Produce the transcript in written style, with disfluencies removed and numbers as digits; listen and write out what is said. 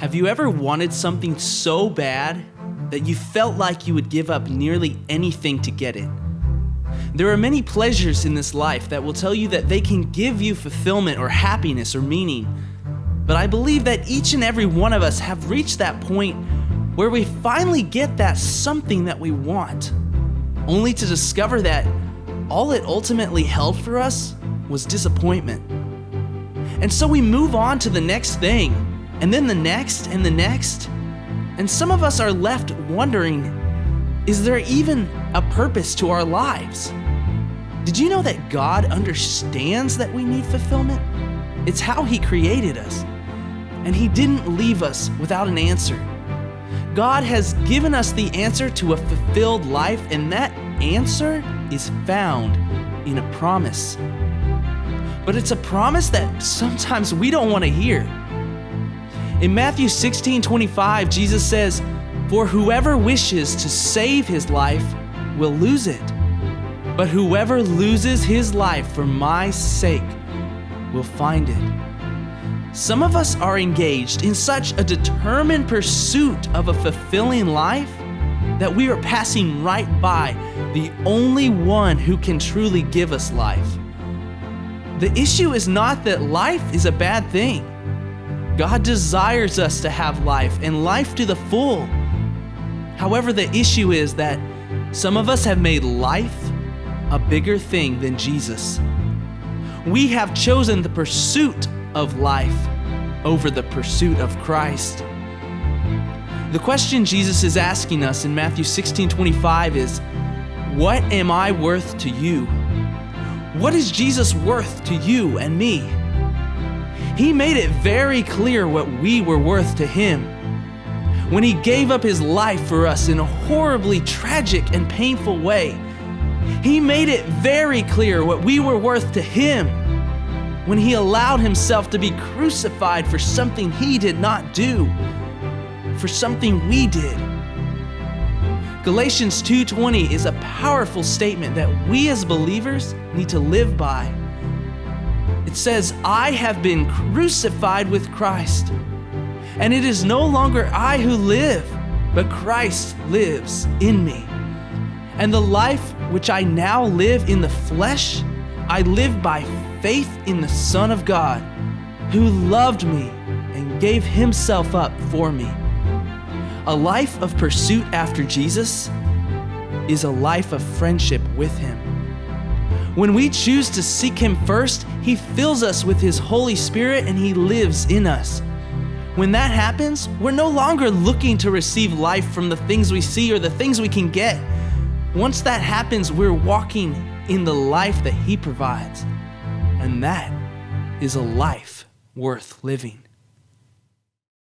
Have you ever wanted something so bad that you felt like you would give up nearly anything to get it? There are many pleasures in this life that will tell you that they can give you fulfillment or happiness or meaning. But I believe that each and every one of us have reached that point where we finally get that something that we want, only to discover that all it ultimately held for us was disappointment. And so we move on to the next thing, and then the next and the next. And some of us are left wondering, is there even a purpose to our lives? Did you know that God understands that we need fulfillment? It's how He created us. And He didn't leave us without an answer. God has given us the answer to a fulfilled life, and that answer is found in a promise. But it's a promise that sometimes we don't want to hear. In Matthew 16:25, Jesus says, "For whoever wishes to save his life will lose it. But whoever loses his life for my sake will find it." Some of us are engaged in such a determined pursuit of a fulfilling life that we are passing right by the only one who can truly give us life. The issue is not that life is a bad thing. God desires us to have life, and life to the full. However, the issue is that some of us have made life a bigger thing than Jesus. We have chosen the pursuit of life over the pursuit of Christ. The question Jesus is asking us in Matthew 16:25 is, what am I worth to you? What is Jesus worth to you and me? He made it very clear what we were worth to Him. When He gave up His life for us in a horribly tragic and painful way, He made it very clear what we were worth to Him when He allowed Himself to be crucified for something He did not do, for something we did. Galatians 2:20 is a powerful statement that we as believers need to live by. It says, "I have been crucified with Christ, and it is no longer I who live, but Christ lives in me. And the life which I now live in the flesh, I live by faith in the Son of God, who loved me and gave Himself up for me." A life of pursuit after Jesus is a life of friendship with Him. When we choose to seek Him first, He fills us with His Holy Spirit and He lives in us. When that happens, we're no longer looking to receive life from the things we see or the things we can get. Once that happens, we're walking in the life that He provides. And that is a life worth living.